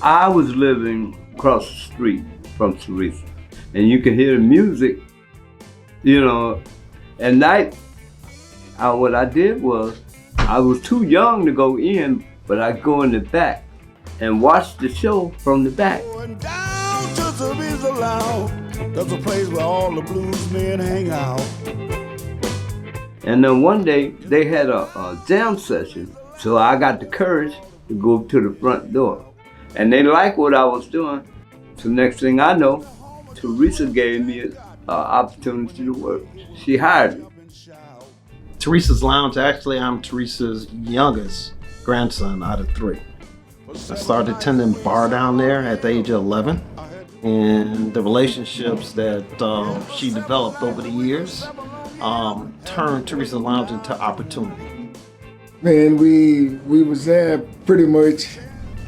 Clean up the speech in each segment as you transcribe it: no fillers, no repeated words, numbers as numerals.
I was living across the street from Theresa, and you could hear the music, at night. What I did was, I was too young to go in, but I'd go in the back and watch the show from the back. Going down to Theresa Lounge, that's a place where all the blues men hang out. And then one day, they had a jam session, so I got the courage to go to the front door. And they liked what I was doing. So next thing I know, Theresa gave me an opportunity to work. She hired me. Theresa's Lounge, actually, I'm Theresa's youngest grandson out of 3. I started attending bar down there at the age of 11. And the relationships that she developed over the years turned Theresa's Lounge into opportunity. Man, we was there pretty much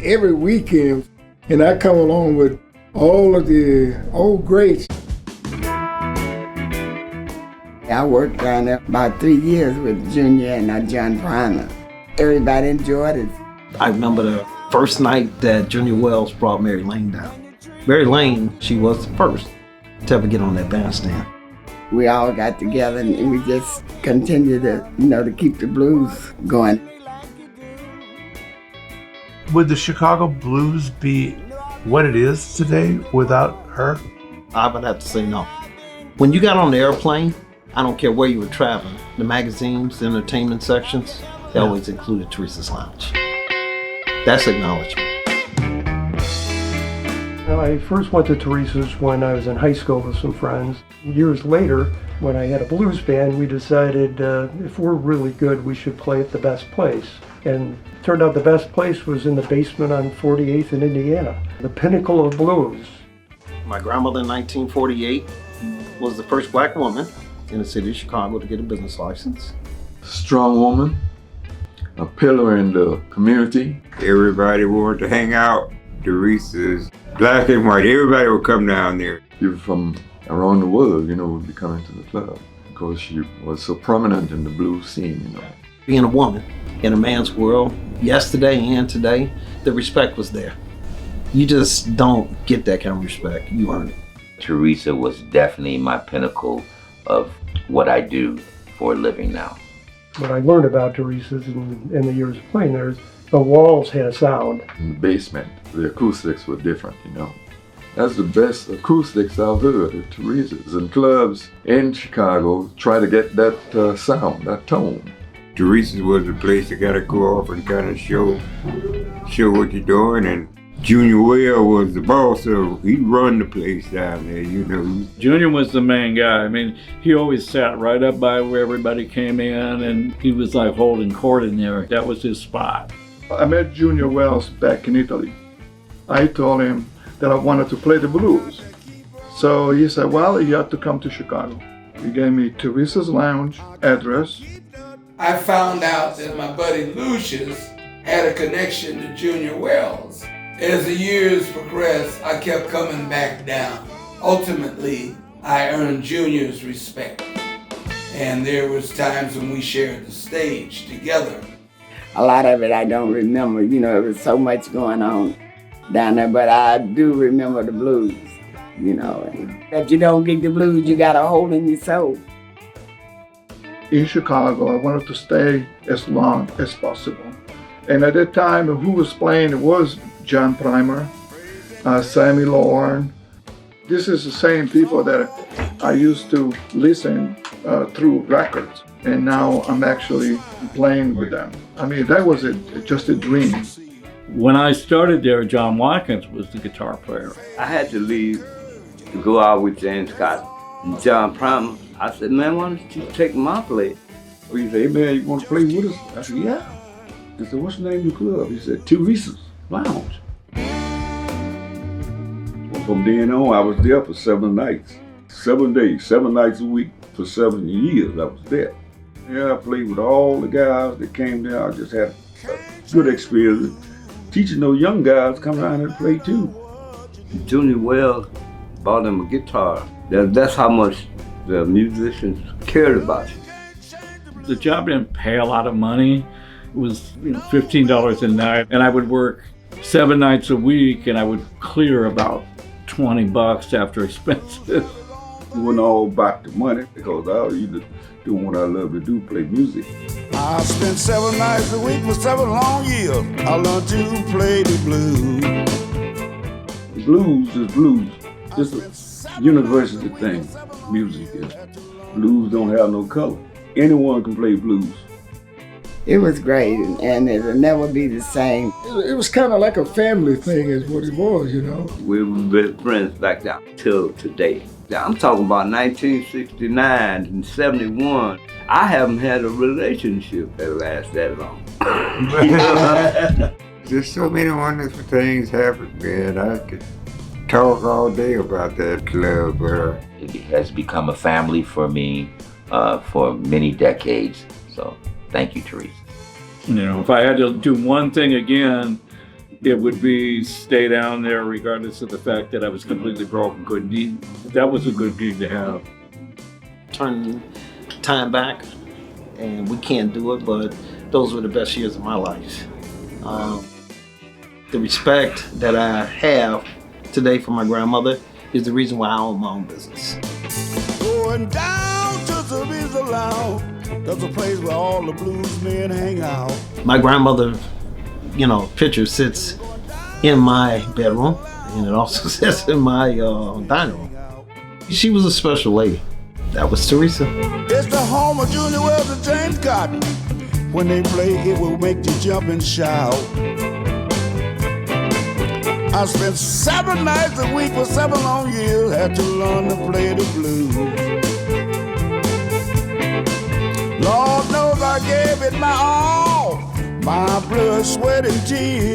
every weekend, and I come along with all of the old greats. I worked down there about 3 years with Junior and John Primer. Everybody enjoyed it. I remember the first night that Junior Wells brought Mary Lane down. Mary Lane, she was the first to ever get on that bandstand. We all got together and we just continued to keep the blues going. Would the Chicago blues be what it is today without her? I would have to say no. When you got on the airplane, I don't care where you were traveling, the magazines, the entertainment sections, they always included Theresa's Lounge. That's acknowledgement. I first went to Theresa's when I was in high school with some friends. Years later, when I had a blues band, we decided if we're really good, we should play at the best place. And it turned out the best place was in the basement on 48th in Indiana, the pinnacle of blues. My grandmother in 1948 was the first black woman in the city of Chicago to get a business license. Strong woman, a pillar in the community. Everybody wanted to hang out. Theresa's, black and white, everybody would come down there. People from around the world, would be coming to the club because she was so prominent in the blues scene, Being a woman in a man's world, yesterday and today, the respect was there. You just don't get that kind of respect. You earn it. Theresa was definitely my pinnacle of what I do for a living now. What I learned about Theresa's in the years of playing there is the walls had a sound. In the basement, the acoustics were different, That's the best acoustics I've heard at Theresa's. And clubs in Chicago try to get that sound, that tone. Theresa's was the place you gotta go off and kind of show what you're doing. And Junior Wells was the boss, so he run the place down there, Junior was the main guy. I mean, he always sat right up by where everybody came in, and he was like holding court in there. That was his spot. I met Junior Wells back in Italy. I told him that I wanted to play the blues. So he said, well, you have to come to Chicago. He gave me Theresa's Lounge address. I found out that my buddy Lucius had a connection to Junior Wells. As the years progressed, I kept coming back down. Ultimately, I earned Junior's respect. And there was times when we shared the stage together. A lot of it I don't remember, there was so much going on down there, but I do remember the blues, If you don't get the blues, you got a hole in your soul. In Chicago, I wanted to stay as long as possible. And at that time, who was playing, it was John Primer, Sammy Lorne. This is the same people that I used to listen through records. And now I'm actually playing with them. I mean, that was just a dream. When I started there, John Watkins was the guitar player. I had to leave to go out with James Scott and John Primer. I said, man, why don't you take my place? He said, hey man, you want to play with us? I said, yeah. I said, what's the name of the club? He said, Theresa's Lounge. From then on, I was there for 7 nights, 7 days, 7 nights a week for 7 years. I was there. Yeah, I played with all the guys that came there. I just had a good experience teaching those young guys come down here to play too. Junior Wells bought him a guitar. That's how much the musicians cared about you. The job didn't pay a lot of money. It was $15 a night, and I would work 7 nights a week, and I would clear about $20 after expenses. It wasn't all about the money because I used to do what I love to do, play music. I spent 7 nights a week for 7 long years. I learned to play the blues. Blues is blues. It's a university thing, music is. Blues don't have no color. Anyone can play blues. It was great, and it'll never be the same. It was kind of like a family thing is what it was, you know. We were best friends back down till today. I'm talking about 1969 and 71. I haven't had a relationship that lasts that long. There's so many wonderful things happen, man. I could talk all day about that club. It has become a family for me for many decades. So thank you, Theresa. You know, if I had to do one thing again, it would be stay down there regardless of the fact that I was completely broke and couldn't eat. That was a good gig to have. Turn time back, and we can't do it, but those were the best years of my life. The respect that I have today for my grandmother is the reason why I own my own business. Going down to Theresa Lounge, that's a place where all the blues men hang out. My grandmother, picture sits in my bedroom, and it also sits in my dining room. She was a special lady. That was Theresa. It's the home of Junior Wells and James Cotton. When they play, it will make you jump and shout. I spent 7 nights a week for 7 long years, had to learn to play the blues. Lord knows I gave it my all, my blood, sweat, and tears.